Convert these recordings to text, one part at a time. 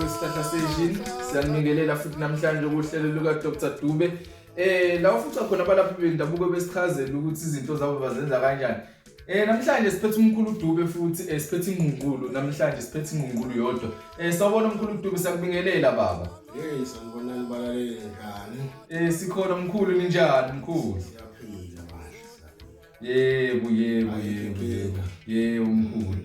kwesihlahla session siyanikelela futhi namhlanje ukuhlelo luka Dr. DUBE la ufuthi khona abalaphi bendabuko besichazela ukuthi izinto zabo bazenza kanjani. Namhlanje siphethe umkhulu DUBE futhi siphethe ingungulu namhlanje siphethe ingungulu yodwa. Sawubona umkhulu DUBE sakubingelela baba. Sanibona nibalalele njani? Sikhona mkhulu ninjani mkhulu? Siyaphila manje. Yebo mkhulu.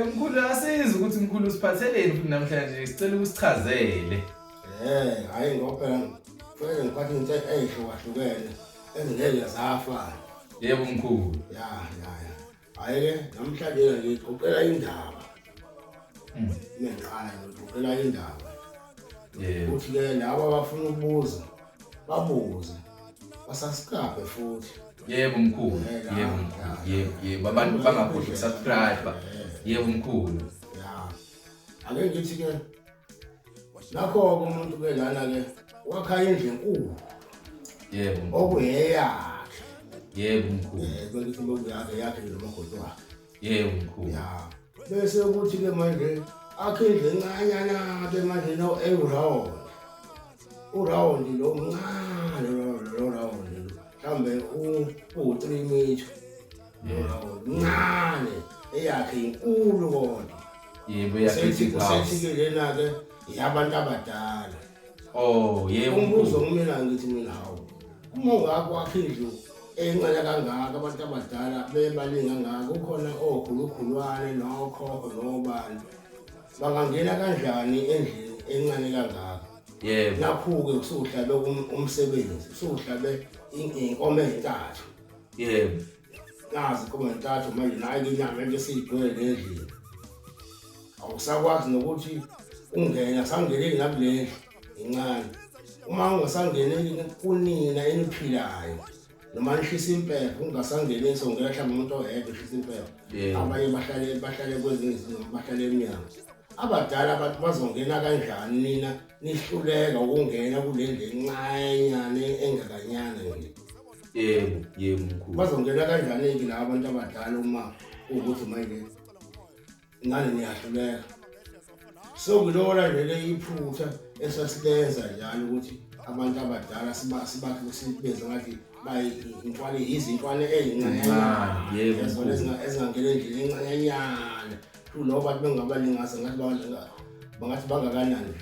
Mkhulu asiza ukuthi mkhulu usiphatheleni futhi namhlanje sicela ukusichazele. Hayi ngoba kufanele ngiphathe into eyihlukahlukene ezingeke zafana. Yebo mkhulu. Ya. Hayi ke namhlanje ngiqoqela indaba. Ngiqala ngiqoqela indaba. Yebo. Uthi ke labo abafuna ukubuza babuze. Basasikabe futhi. Yebo mkhulu. Yebo abantu bangakhohlwa ukusubscribe. Yebo mkhulu. Ya. Ake ngithi ke nakho umuntu ke lana ke wakha indlu enkulu. Yebo. Okuyeyakhe. Yebo mkhulu. Kwelithi lokuyakhe nomagodo wakhe. Yebo mkhulu. Ya. Bese ukuthi ke manje akhe indlu encanyana ke manje no eround. Uround lo mncane lo round. Mhlambe u3 meter. Mncane eyakhe inkulu kodwa. Yebo yakhe kusethi lena ke yabantu abadala. Yebo Umbuzo kumina ngithi mina hawo. Uma ungakwakha indlu encane kangaka abantu abadala bebalinga ngaka ukhona okhulukhulwane nokhokho nobani. Bangangena kanjani endlini encane kangaka? Yebo. Nakho-ke usuhlabe umsebenzi, usuhlabe inkomo ezintathu. Yebo. Nazi inkomo ezintathu manje nayo inyama into esiyigcwele endlini. Awusakwazi nokuthi ungena sangeneli ngakulendlu incane. Uma ungasangeneli kunina eniphilayo noma nishisa impepho ungasangeneli songela mhlawumbe umuntu oyedwa ushisa impepho. Abanye bahlale kwezinye izinto bahlale eminyango. Abadala abantu bazongena kanjani nina nihluleka ukungena kulendlu encanyane engakanyana nje? Yebo mkhulu. Bazongena kanjani ke la abantu abadala uma ukuthi manje ngane niyahluleka? So ngilona nje iphutha esasilenza njalo ukuthi abantu abadala sibakhe sibeze ngathi bayintwale izintwane ezincane. Yebo. Ezingangena endlini encanyana. Kunoba bengabalingasa ngathi bangathi bangakanani.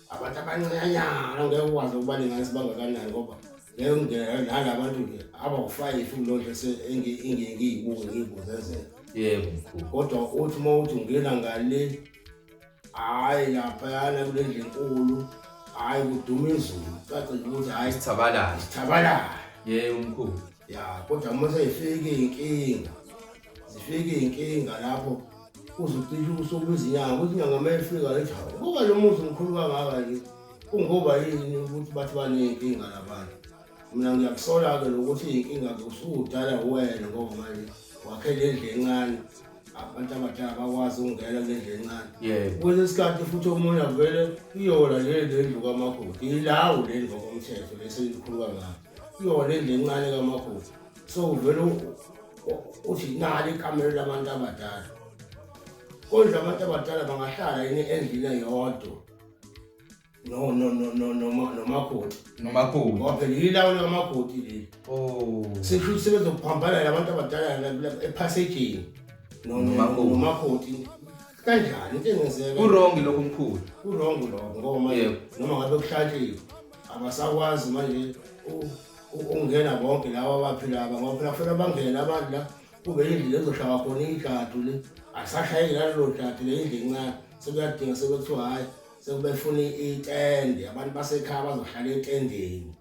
Abantu abancanyana ngeke ukwazi ukubalingasa bangakanani ngoba ngeke ungena nalabantu nje abawu5 kulodle ngiyibuze. Yebo mkhulu. Kodwa uthi mawuthi ungena ngale hayi lapha yana kulendlu enkulu hayi kuduma izulu caca ukuthi hayi sithabalala. Yebo mkhulu. Ya kodwa uma seyifike inkinga lapho uzocisha usuku izinyanga ukuthi inyanga mayifika lethi hawo ngoba lo muzi mkhulu kangaka nje kungoba yini ukuthi bathi banenkinga labantu. Mina ngiyakusola ke ukuthi inkinga kusudala wena ngoba manje wakhele indlu encane abantu abadala bakwazi ukungena kulendlu encane. Yebo. Kwesinye isikhathi futhi omunye avele iyola lendlu kamakoti ilawo lendlu ngokomthetho lesilikhulu kangaka iyola lendlu encane kamakoti. So uvele uthi nali ikamelo labantu abadala. Kodwa abantu abadala bangahlala yini endlini eyodwa? Nomakoti. Ngoba phela ilawo lamakoti leli. Sesho sebezophambana labantu abadala epassageni. Nomakoti. Kanjani into engenzeka? Wrong lokho mkhulu. Wrong lokho ngoba manje noma ngabe kuhlantshiwe abasakwazi manje ungena bonke laba abaphilayo ngoba phela kufanele bangene abantu la kube indlu ezoshaya khona igadu le. Asashayeli lalo dade le indlu incane sekuyadinga sekuthiwa hayi sekubefuna itende abantu basekhaya bazohlala etendeni.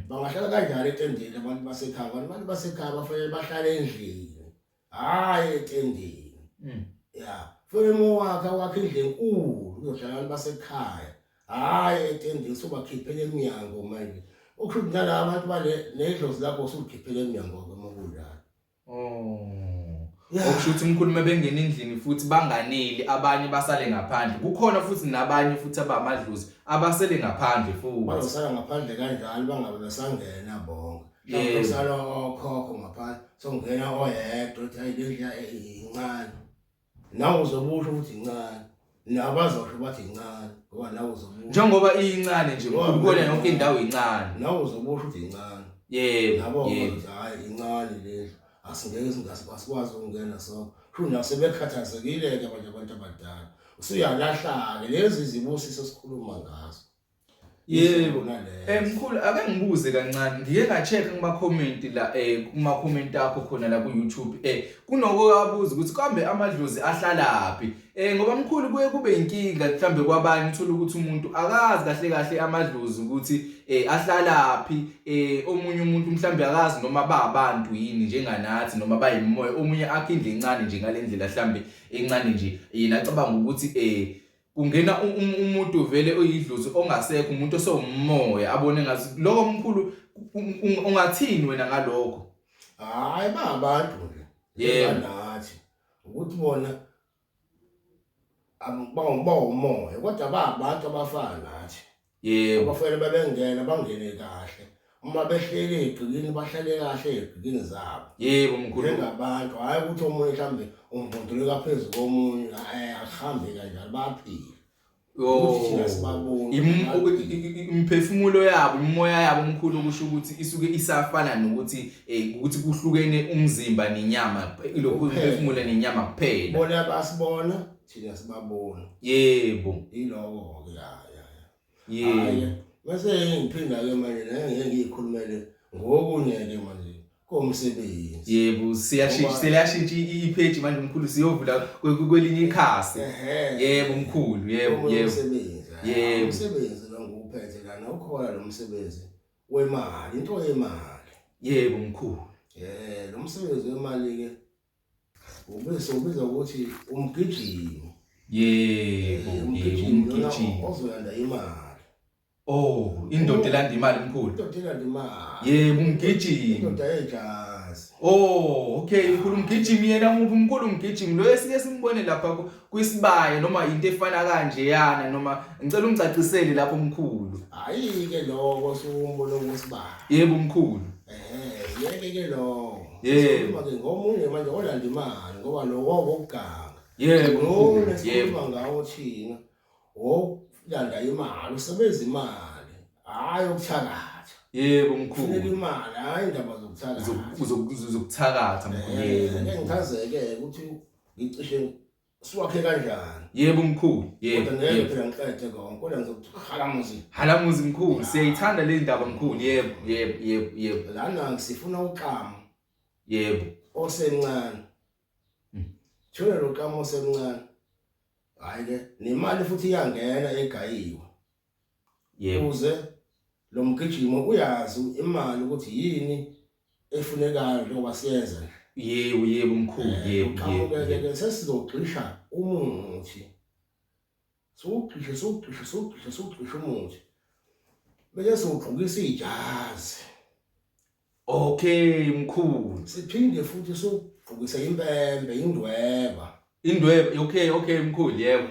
Bangahlala kanjani etendeni abantu basekhaya? Abantu basekhaya bafanele bahlale endlini hayi etendeni. Ya kufanele wakhe indlu enkulu uzohlala abantu basekhaya hayi etendeni sobakhiphela eminyango manje. Okusho nala abantu bale nedlozi lakho usukhiphela eminyango kwemakudala. Okusho ukuthi umkhulu mebengena endlini futhi banganeli abanye basale ngaphandle. Kukhona futhi nabanye futhi abamadlozi abasele ngaphandle futhi. Bazosala ngaphandle kanjalo bangabe besangena bonke. Basala okhokho ngaphandle songena oyedwa uthi hayi lendlu incane. Nawe uzobusho ukuthi incane. nabazosho bathi incane ngoba nawo uzobusho njengoba incane nje mkhulu kona yonke indawo incane nawo uzobusho uthi incane yebo nabo hayi incane le asingeke singasikwazi ukungena so shuna sebekhathazekile ke manje abantu abadala usuyalahla ke lezi zibusiso sikhuluma ngazo yebo mkhulu ake ngibuze kancane ngike nga-check kuma-comment la kuma-comment akho khona la ku-YouTube kunokuyabuza ukuthi kambe amadlozi ahlalaphi ngoba mkhulu kuye kube inkinga mhlambe kwabanye uthola ukuthi umuntu akazi kahle kahle amadlozi ukuthi ahlalaphi omunye umuntu mhlambe akazi noma babantu yini njenganathi noma bayimoya omunye akhindle incane nje ngalendlela mhlambe encane nje yena acabanga ukuthi kungena umuntu vele oyidlozi ongasekho umuntu osowumoya abone ngathi lokho mkhulu ungathini wena ngalokho hayi abantu nje nathi ukuthi bona abawumoya kodwa babantu abafana nathi yebo abafanele babengena bangene kahle uma behlele egcikini bahlale kahle egcikini zabo yebo mkhulu ngabantu hayi ukuthi omunye mhlambe umbondoleka phezulu komunye ahambe kanjalo baphile imphefumulo yabo imoya yabo mkhulu kusho ukuthi isuke isafana nokuthi ukuthi kuhlukene umzimba nenyama lokhu imphefumulo nenyama kuphela bona basibona thina sibabona yebo iloko yebo bese ngiphinda ke manje ngeke ngiyikhulumele ngokunye ke manje komsebenzi yebo siyashintsha ipage manje mkhulu siyovula kwelinye ikhasi yebo mkhulu yebo umsebenzi lo nguphethe lana ukhona lo msebenzi wemali into yemali yebo mkhulu lo msebenzi wemali ke ubiza ukuthi umgijimi yebo umgijimi ozoyanda imali indoda elanda imali mkhulu indoda elanda imali yebo umgijimi indoda yejazi okay mkhulu umgijimi yena mkhulu umgijimi lo esike simbone lapha kwisibaya noma into efana kanje yana noma ngicela ungicacisele lapho mkhulu hayi ke lokho sumbona kusibaya yebo mkhulu yeke ke lo yebo ke ngomunye manje olanda imali ngoba lokho okuganga yebo yebo ngawo thina landa imali usebenzisa imali hayi ukuthakatha yebo mkhulu ufuna imali hayi indaba zokuthakatha zokuthakatha mkhulu yebo ngichazeke ukuthi ngicishe siwakhe kanjani yebo mkhulu yebo kodwa ngeke phela ngiqede konke kodwa ngizokuthi halamuzi mkhulu siyayithanda le ndaba mkhulu yebo lana sifuna uqama yebo osemncane thula lo qama osemncane hayi ke nemali futhi iyangena egayiwe yebo uze lo mgijimo uyazi imali ukuthi yini efunekayo njengoba siyenza yebo mkhulu yebo ke sesizogcisha umuthi sugcisha umuthi bese sogqokisa ijazi okay mkhulu siphinde futhi sogqokisa impembe indweba okay mkhulu yebo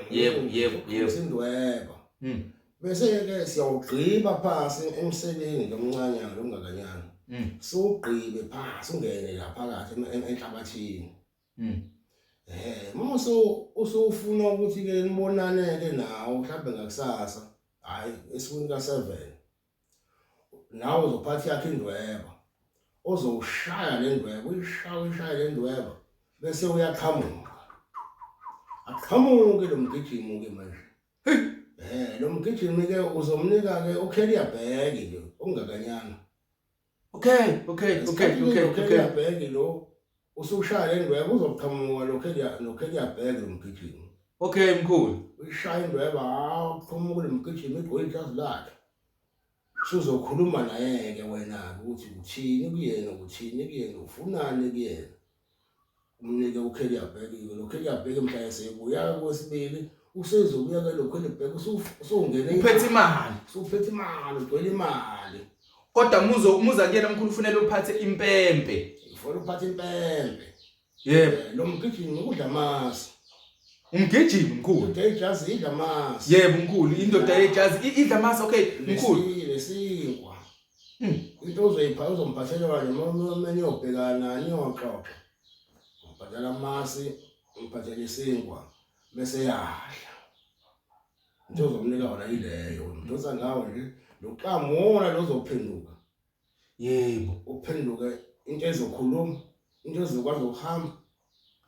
indweba bese ke siyawugqiba phansi emseleni lomncanyana lomngakanyana sugqibe phansi ungene la phakathi enhlabathini mase usufuna ukuthi ke nibonane ke nawo mhlawumbe ngakusasa hayi esikuni ka7 nawe uzophatha yakhe indweba ozowushaya le ndweba uyishaya le ndweba bese uyaqhamuka aqhamuke lo mgijimo ke manje lo mgijimi ke uzomnika ke ukheliya bheki nje ongakanyana okay bheki lo usushaya le ndweba uzoqhamuka lokheliya bheki lo mgijimi okay mkhulu uyishaya indweba aqhamuke lo mgijimi igqoke ijazi lakhe uzokhuluma naye ke wena ukuthi uthini kuyena ufunani kuyena umnike ukheliya bheki lo kheliya bheki mhla sebuya kwesibili usezobuya ke lokho lebheke usungena uphethe imali ugcwele imali kodwa muza kuyena mkhulu ufunela uphathe impempe ufuna uphathe impempe yebo lo mgijimi udla amasi umgijimi mkhulu indoda yejazi idla amasi yebo mkhulu indoda yejazi idla amasi okay mkhulu lesinkwa into uzomphathela noma niyobhekana niyoxoxa umphathela amasi umphathela isinkwa bese yadla into ozomnika wona yileyo umdosa ngawo nje loqamona lozophenduka yebo uphenduke into ezokhuluma into ezokwazi ukuhamba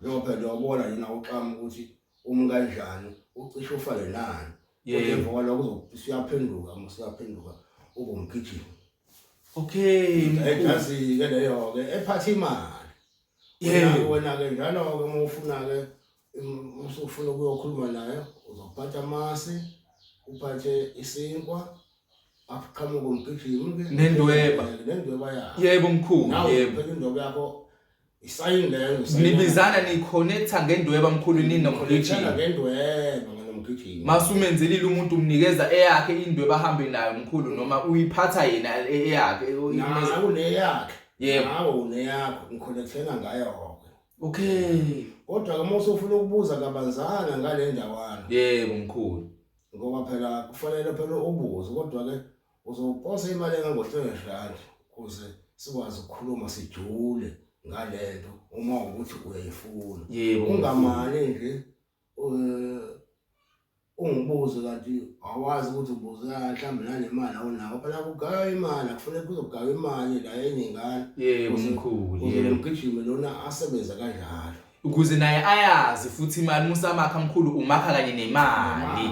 njengoba phela uyabona yena uqama ukuthi kanjani ucishe ufale nani emva kwalokho usiyaphenduka musiyaphenduka ube umgijimi. Okay ejazi ke leyo ke ephatha imali wena ke njalo ke uma ufuna ke usufuna ukuyokhuluma naye uzophatha amasi uphathe isinkwa aqhamuka umgijimi ke nendweba yakho yebo mkhulu yebo phela indweba yakho isayini leyo nibizana niconnecta ngendweba mkhulu nomgijimi masumenzelile umuntu umnikeza eyakhe indweba ahambe nayo mkhulu noma uyiphatha yena eyakhe uneyakhe yebo nawe uneyakho ngiconnectena ngayo. Okay kodwa ke mase ufuna ukubuza kabanzana ngale ndawana yebo mkhulu ngoba phela kufanele phela ubuze kodwa ke uzoposa imali engango-R30 ukuze sikwazi ukukhuluma sijule ngalento uma ukuthi uyayifuna ungamali nje ungibuze kanti awazi ukuthi ubuze mhlawumbe nanemali awunayo phela kugawa imali kufanele kuzogawa imali la yeningana yebo mkhulu yebo umgijimi lona asebenza kanjalo ukuze naye ayazi futhi imali musamakha mkhulu umakha kanye nemali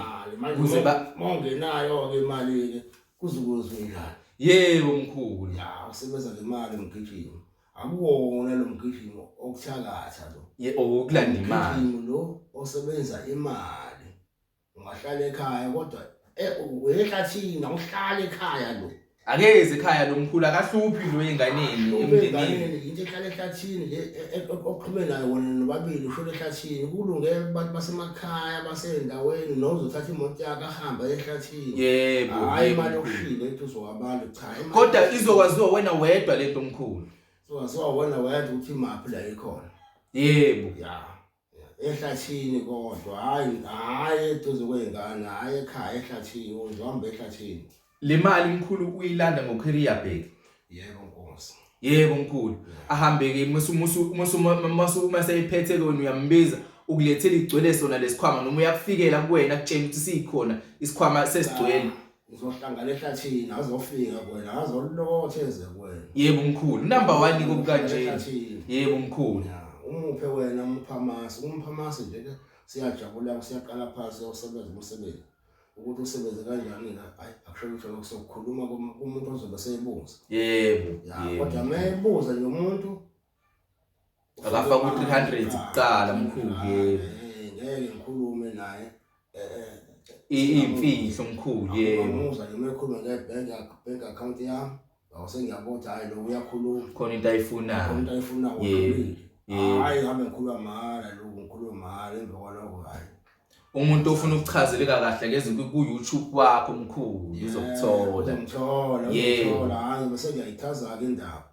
ukuze mongenayo ke imali ke kuzukuzwe njani. Yebo mkhulu usebenza ngemali umgijimi akuwona lo mgijimi okuthakatha lo okulanda imali lo osebenza imali ungahlala ekhaya kodwa uyehlathini awuhlala ekhaya lo akeze ekhaya lo mkhulu akahluphi lo enganeni emndenini into ehlala ehlathini nje oqhume nayo wona nobabili ushona ehlathini kulungele abantu basemakhaya basendaweni nozothatha imoto yakhe ahamba ehlathini yebo hayi imali yokushila ethi uzowabantu cha kodwa izokwaziwa wena wedwa lento mkhulu izokwaziwa wena wedwa ukuthi imaphi la ikhona yebo ehlathini kodwa hayi eduze kwengane hayi ekhaya ehlathini uzohamba ehlathini. Le mali mkhulu uyilanda ngocareer bag yebo nkosi yebo mkhulu ahambe ke uma seyiphethe kona uyambiza ukulethela igcwele sona lesikhwama noma uyakufikela kuwena akutshela ukuthi sikhona isikhwama sesigcwele uzohlangana ehlathini azofika kuwena azolotheze kuwena. Yebo mkhulu number 1 kokanje yebo mkhulu umuphe wena umphamasi nje ke siyajabula siyaqala phansi usebenza umsebenzi ukuthi usebenze kanjani la hayi akusho ukuthi lokusokukhuluma kumuntu ozobe seyibuza yebo kodwa mayebuza nje umuntu akafa ku300 kuqala mkhulu yebo ngeke ngikhulume naye imfihlo mkhulu yebo umuza nje mayekhuluma ngebank account yami awusengiyabotha hayi lo uyakhuluma khona into ayifunayo yebo hayi hambe ngikhuluma mahala lo ngikhuluma mahala emva kwalokho hayi umuntu ofuna ukuchazeleka kahle ngeze ku YouTube wakho mkhulu uzokuthola yebo hayi bese ngiyayithaza ke indaba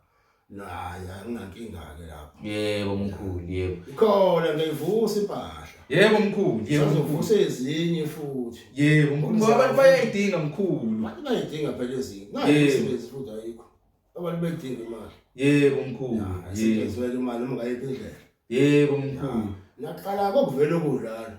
naye anginankinga ke lapho yebo mkhulu yebo ikhona ngiyivusa impahla yebo mkhulu yebo uvusa ezinye futhi yebo mkhulu ngoba abantu bayayidinga mkhulu bayayidinga phela ezinye nayi isebenzi futhi ayikho abantu bayidinga imali yebo mkhulu yebo imali uma ngayiphi indlela yebo mkhulu naqala kokuvela kunjalo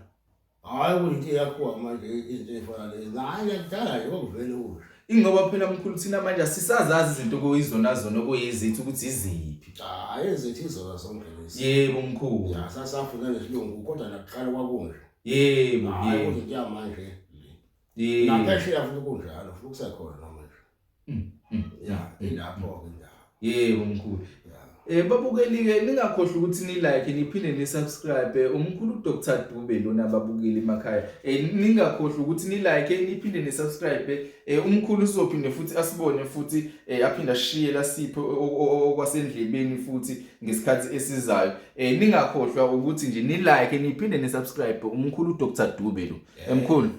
hayi kuyinto yakho manje into efana lezi hayi yakudala nje kokuvela ukudla ingoba phela mkhulu thina manje asisazazi izinto kuyizona zona okuyizithi ukuthi iziphi hayi ezithi izona zonke lezi yebo mkhulu sasafuna lesilungu kodwa naqala kwakunje yebo yebo into yamanje yebo naphesheya futhi kunjalo futhi kusekhona manje ilapho ke indaba yebo mkhulu babukeli ke ningakhohlwa ukuthi ni like niphinde ni subscribe umkhulu Dr. DUBE lona babukeli emakhaya ningakhohlwa ukuthi ni like niphinde ni subscribe umkhulu uzophinde futhi asibone futhi aphinda ashiye lasipho okwasendlebeni futhi ngesikhathi esizayo ningakhohlwa ukuthi nje ni like niphinde ni subscribe umkhulu Dr. DUBE lo emkhulu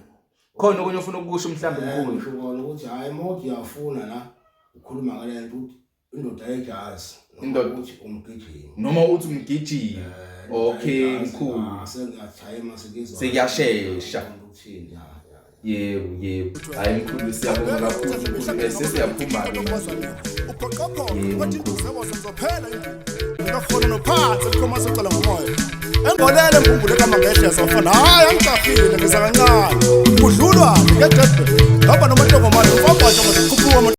khona okunye ufuna ukusho mhlambe mkhulu usho kona ukuthi hayi mode yafuna la ukhuluma ngale nto ukuthi indoda yejazi indoda umgijimi noma uthi umgijimi okay mkhulu sengiyathayima sekuyashesha yebo hayi mkhulu siyabonga kakhulu sesiyaphuma ngafuna nophansi likhoma sicela ngomoya engolele mbumbule kamangehla sofana hayi angicafile ngiza kancane kudlulwa Get that. Hapa no matter what,